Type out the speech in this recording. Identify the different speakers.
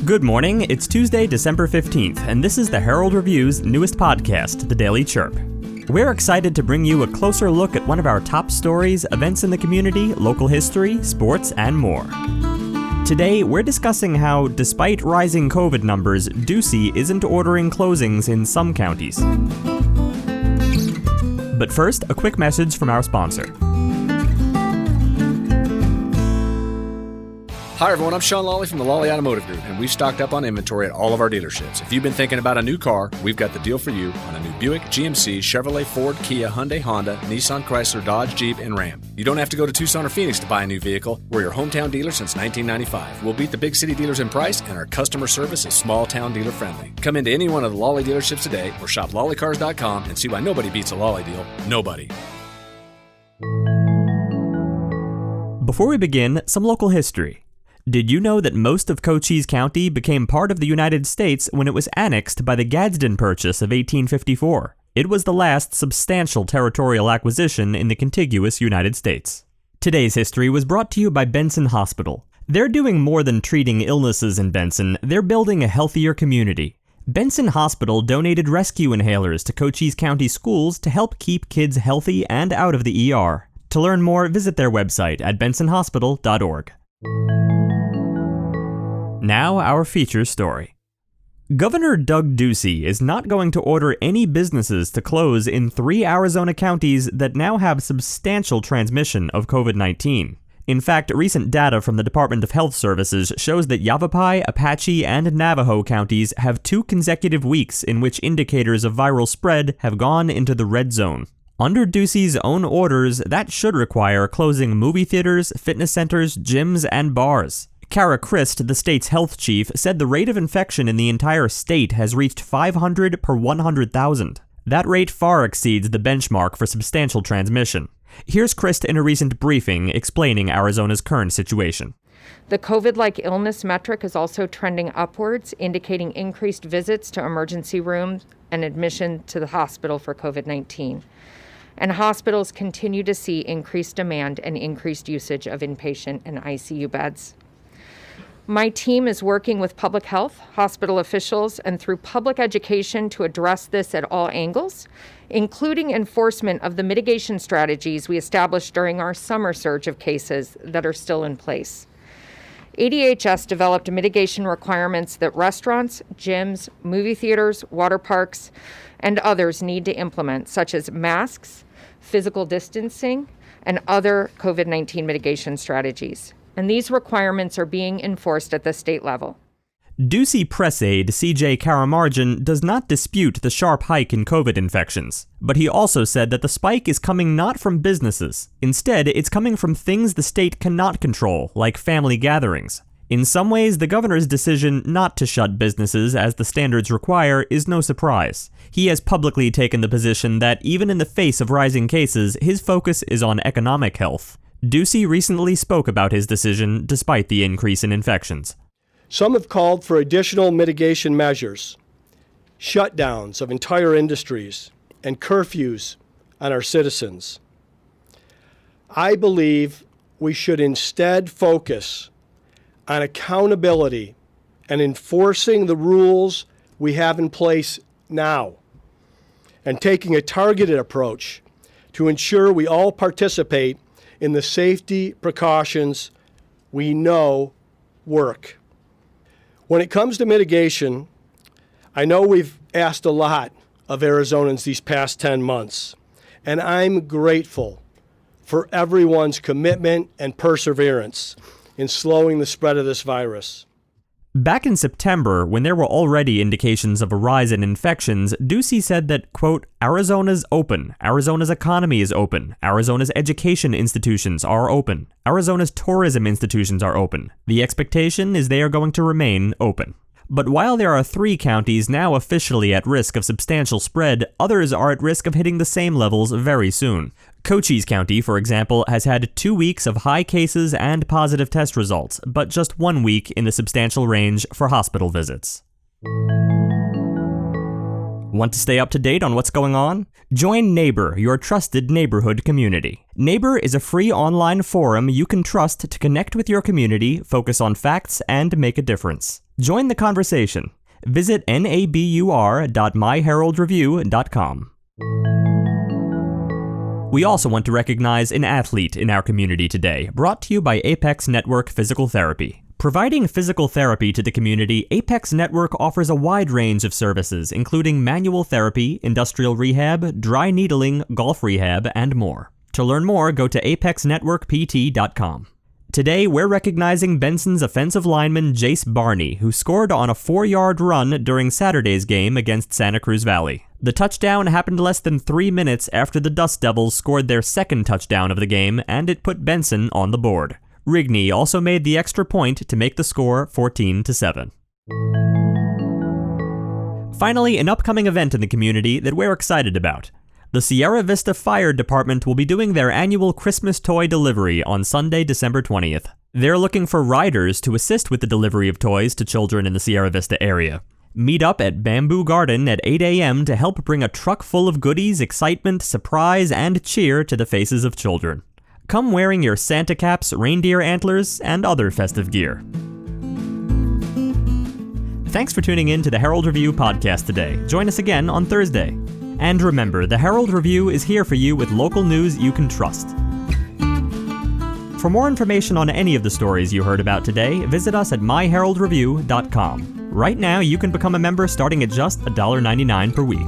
Speaker 1: Good morning, it's Tuesday, December 15th, and this is the Herald Review's newest podcast, the Daily Chirp. We're excited to bring you a closer look at one of our top stories, events in the community, local history, sports, and more. Today, we're discussing how, despite rising COVID numbers, Ducey isn't ordering closings in some counties. But first, a quick message from our sponsor.
Speaker 2: Hi everyone, I'm Sean Lawley from the Lawley Automotive Group, and we've stocked up on inventory at all of our dealerships. If you've been thinking about a new car, we've got the deal for you on a new Buick, GMC, Chevrolet, Ford, Kia, Hyundai, Honda, Nissan, Chrysler, Dodge, Jeep, and Ram. You don't have to go to Tucson or Phoenix to buy a new vehicle. We're your hometown dealer since 1995. We'll beat the big city dealers in price, and our customer service is small town dealer friendly. Come into any one of the Lawley dealerships today or shop lawleycars.com and see why nobody beats a Lawley deal. Nobody.
Speaker 1: Before we begin, some local history. Did you know that most of Cochise County became part of the United States when it was annexed by the Gadsden Purchase of 1854? It was the last substantial territorial acquisition in the contiguous United States. Today's history was brought to you by Benson Hospital. They're doing more than treating illnesses in Benson, they're building a healthier community. Benson Hospital donated rescue inhalers to Cochise County schools to help keep kids healthy and out of the ER. To learn more, visit their website at bensonhospital.org. Now, our feature story. Governor Doug Ducey is not going to order any businesses to close in 3 Arizona counties that now have substantial transmission of COVID-19. In fact, recent data from the Department of Health Services shows that Yavapai, Apache, and Navajo counties have 2 consecutive weeks in which indicators of viral spread have gone into the red zone. Under Ducey's own orders, that should require closing movie theaters, fitness centers, gyms, and bars. Kara Christ, the state's health chief, said the rate of infection in the entire state has reached 500 per 100,000. That rate far exceeds the benchmark for substantial transmission. Here's Christ in a recent briefing explaining Arizona's current situation.
Speaker 3: The COVID-like illness metric is also trending upwards, indicating increased visits to emergency rooms and admission to the hospital for COVID-19. And hospitals continue to see increased demand and increased usage of inpatient and ICU beds. My team is working with public health, hospital officials, and through public education to address this at all angles, including enforcement of the mitigation strategies we established during our summer surge of cases that are still in place. ADHS developed mitigation requirements that restaurants, gyms, movie theaters, water parks, and others need to implement, such as masks, physical distancing, and other COVID-19 mitigation strategies. And these requirements are being enforced at the state level.
Speaker 1: Ducey press aide CJ Karamarjan does not dispute the sharp hike in COVID infections, but he also said that the spike is coming not from businesses. Instead, it's coming from things the state cannot control, like family gatherings. In some ways, the governor's decision not to shut businesses as the standards require is no surprise. He has publicly taken the position that even in the face of rising cases, his focus is on economic health. Ducey recently spoke about his decision despite the increase in infections.
Speaker 4: Some have called for additional mitigation measures, shutdowns of entire industries, and curfews on our citizens. I believe we should instead focus on accountability and enforcing the rules we have in place now, and taking a targeted approach to ensure we all participate in the safety precautions we know work. When it comes to mitigation, I know we've asked a lot of Arizonans these past 10 months, and I'm grateful for everyone's commitment and perseverance in slowing the spread of this virus.
Speaker 1: Back in September, when there were already indications of a rise in infections, Ducey said that, quote, Arizona's open, Arizona's economy is open, Arizona's education institutions are open, Arizona's tourism institutions are open. The expectation is they are going to remain open. But while there are 3 counties now officially at risk of substantial spread, others are at risk of hitting the same levels very soon. Cochise County, for example, has had 2 weeks of high cases and positive test results, but just 1 week in the substantial range for hospital visits. Want to stay up to date on what's going on? Join Neighbor, your trusted neighborhood community. Neighbor is a free online forum you can trust to connect with your community, focus on facts, and make a difference. Join the conversation. Visit nabur.myheraldreview.com. We also want to recognize an athlete in our community today, brought to you by Apex Network Physical Therapy. Providing physical therapy to the community, Apex Network offers a wide range of services, including manual therapy, industrial rehab, dry needling, golf rehab, and more. To learn more, go to apexnetworkpt.com. Today, we're recognizing Benson's offensive lineman Jace Barney, who scored on a 4-yard run during Saturday's game against Santa Cruz Valley. The touchdown happened less than 3 minutes after the Dust Devils scored their second touchdown of the game, and it put Benson on the board. Rigney also made the extra point to make the score 14-7. Finally, an upcoming event in the community that we're excited about. The Sierra Vista Fire Department will be doing their annual Christmas toy delivery on Sunday, December 20th. They're looking for riders to assist with the delivery of toys to children in the Sierra Vista area. Meet up at Bamboo Garden at 8 a.m. to help bring a truck full of goodies, excitement, surprise, and cheer to the faces of children. Come wearing your Santa caps, reindeer antlers, and other festive gear. Thanks for tuning in to the Herald Review podcast today. Join us again on Thursday. And remember, the Herald Review is here for you with local news you can trust. For more information on any of the stories you heard about today, visit us at myheraldreview.com. Right now, you can become a member starting at just $1.99 per week.